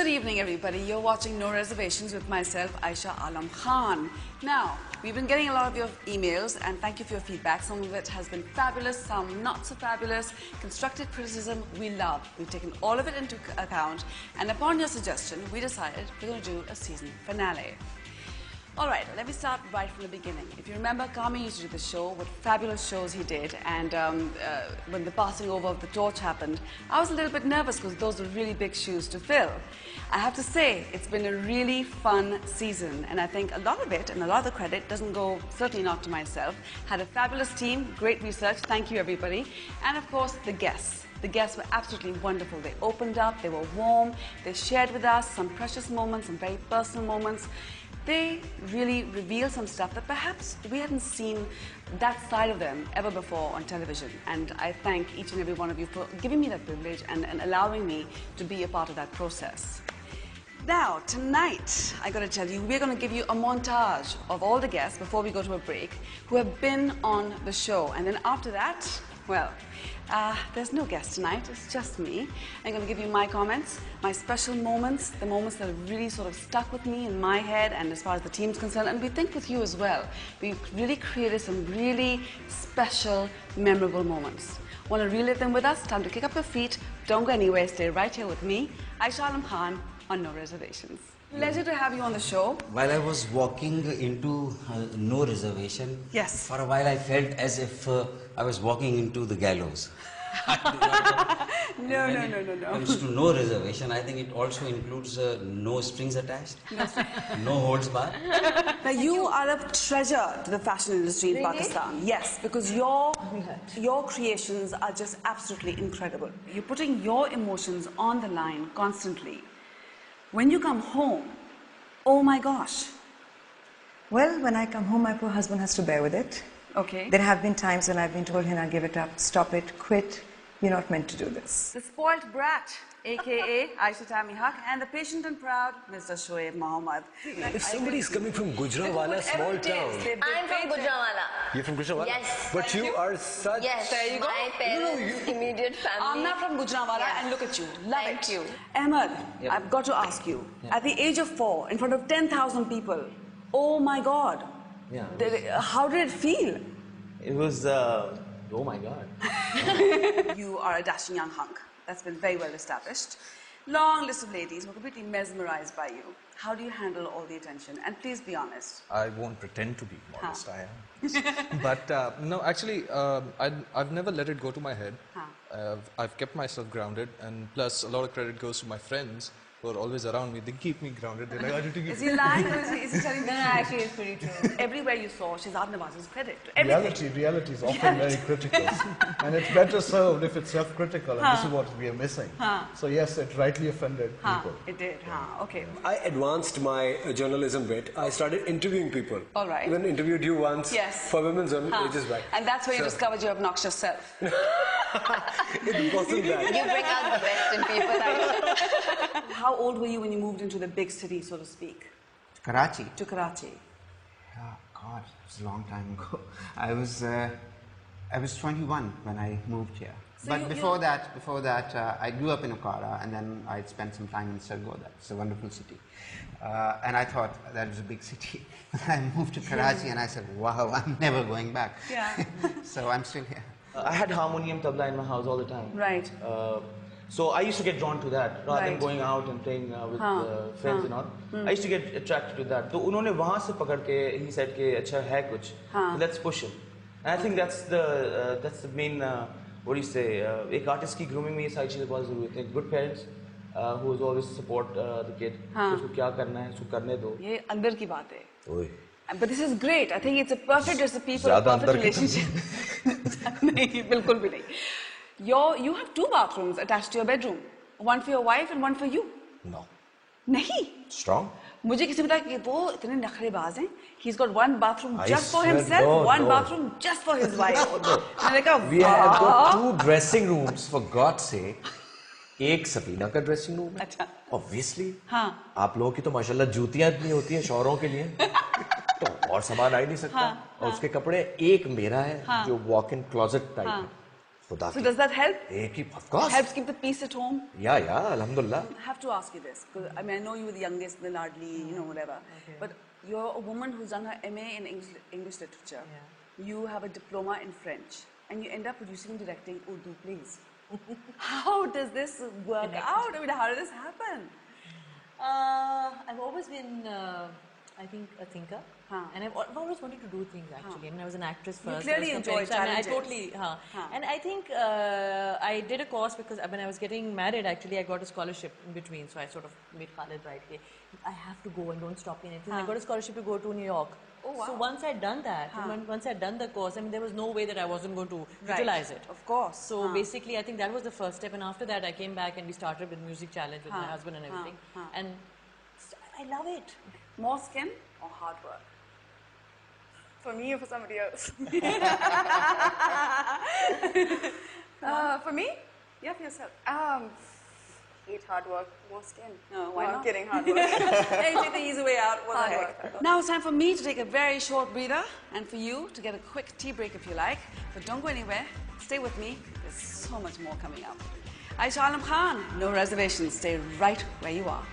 Good evening, everybody. You're watching No Reservations with myself, Ayeshah Alam Khan. Now, we've been getting a lot of your emails, and thank you for your feedback. Some of it has been fabulous, some not so fabulous. Constructive criticism, we love. We've taken all of it into account, and upon your suggestion, we decided we're going to do a season finale. All right, let me start right from the beginning. If you remember, Kami used to do the show with fabulous shows he did, and when the passing over of the torch happened, I was a little bit nervous because those were really big shoes to fill. I have to say, it's been a really fun season, and I think a lot of it, and a lot of the credit, doesn't go, certainly not to myself. Had a fabulous team, great research, thank you everybody, and of course the guests. The guests were absolutely wonderful. They opened up, they were warm, they shared with us some precious moments, some very personal moments. They really revealed some stuff that perhaps we hadn't seen that side of them ever before on television. And I thank each and every one of you for giving me that privilege and allowing me to be a part of that process. Now, tonight, I got to tell you, we're going to give you a montage of all the guests before we go to a break who have been on the show. And then after that, well, there's no guest tonight, it's just me. I'm going to give you my comments, my special moments, the moments that have really sort of stuck with me in my head and as far as the team's concerned, and we think with you as well. We've really created some really special, memorable moments. Want to relive them with us? Time to kick up your feet, don't go anywhere, stay right here with me, Ayeshah Alam Khan on No Reservations. Pleasure to have you on the show. While I was walking into No Reservation, yes, for a while I felt as if I was walking into the gallows. No. When it comes to No Reservation, I think it also includes no strings attached, no holds barred. Now you are a treasure to the fashion industry in Pakistan. Yes, because your creations are just absolutely incredible. You're putting your emotions on the line constantly. When you come home, oh my gosh. Well, when I come home, my poor husband has to bear with it. Okay. There have been times when I've been told, Hina, give it up, stop it, quit. You're not meant to do this. The spoilt brat, a.k.a. Aisha Tami Haq, and the patient and proud Mr. Shoaib Mohammed. If somebody is coming from Gujranwala, small town. I'm from Gujranwala. You're from Gujranwala? Yes. But you are such... Yes, there you go. My parents, immediate family. I'm not from Gujranwala, Yeah. And look at you. Love Thank it. you. Ahmed, I've got to ask you. At the age of 4, in front of 10,000 people, oh my God. Yeah. How did it feel? It was, oh my God. You are a dashing young hunk. That's been very well established. Long list of ladies who are completely mesmerized by you. How do you handle all the attention? And please be honest. I won't pretend to be modest, I am. But no, actually, I've never let it go to my head. I've kept myself grounded, and plus a lot of credit goes to my friends who are always around me. They keep me grounded. They're like, "How did you keep Is he lying or is he telling the truth? No, actually, it's pretty true. Everywhere you saw Shehzad Nawaz's credit to everything. Reality is often very critical. And it's better served if it's self-critical, and this is what we are missing. So yes, it rightly offended people. It did, okay. I advanced my journalism bit. I started interviewing people. All right. Even interviewed you once for Women's Zone ages back. And that's where you discovered your obnoxious self. It wasn't that. You bring out the best in people. How old were you when you moved into the big city, so to speak? Karachi. To Karachi. Oh God, it was a long time ago. I was 21 when I moved here. So but before that, I grew up in Okara, and then I spent some time in Sargodha. It's a wonderful city. And I thought that was a big city. I moved to Karachi, and I said, wow, I'm never going back. Yeah. So I'm still here. I had harmonium tabla in my house all the time. Right. So I used to get drawn to that rather than going out and playing with friends and all. I used to get attracted to that. So उन्होंने वहाँ से पकड़ के he said कि अच्छा है कुछ. So let's push it. And I think that's the main what do you say? एक artist की grooming में ये सारी चीजें बहुत ज़रूरी हैं. Good parents who is always support the kid. उसको क्या करना है उसको करने दो. ये अंदर की बात है. But this is great. I think it's a perfect recipe for a perfect relationship. नहीं, बिल्कुल भी नहीं. You have 2 bathrooms attached to your bedroom. One for your wife and one for you. No. नहीं. Strong? मुझे किसी ने बताया कि वो इतने नखरेबाज हैं. He's got one bathroom just for himself, one bathroom just for his wife. मैंने कहा, We have got 2 dressing rooms, for God's sake. एक सफीना का ड्रेसिंग रूम है. अच्छा. Obviously. हाँ. आप लोगों की तो माशाल्लाह जूतियां इतनी होती हैं शौहरों के लिए. तो और सामान आ ही नहीं सकता. और उसके कपड़े एक मेरा है जो वॉक इन क्लोजेट टाइप है. खुदा So की- does that help? Of course. Helps keep the peace at home? Yeah, alhamdulillah. I have to ask you this, because I mean, I know you were the youngest, the ladli, whatever. Okay. But you're a woman who's done her MA in English literature. Yeah. You have a diploma in French, and you end up producing and directing Urdu plays. How does this work out? I mean, how did this happen? I've always been, I think, a thinker. And I've always wanted to do things, actually. I mean, I was an actress first. You clearly enjoy challenges. I totally, And I think I did a course because when I was getting married, actually, I got a scholarship in between. So I sort of made Khalid right. I have to go and don't stop me anything. I got a scholarship to go to New York. Oh, wow. So once I'd done that, once I'd done the course, I mean, there was no way that I wasn't going to utilize it. Of course. So basically, I think that was the first step. And after that, I came back and we started with Music Challenge with my husband and everything. And I love it. More skin or hard work? For me or for somebody else? For me? Yeah, for yourself. Hate hard work, more skin. No, why I'm not? kidding, hard work. Hey, take the easy way out. What Hard the work. heck? Now it's time for me to take a very short breather and for you to get a quick tea break if you like. But don't go anywhere. Stay with me. There's so much more coming up. Ayeshah Alam Khan, No Reservations. Stay right where you are.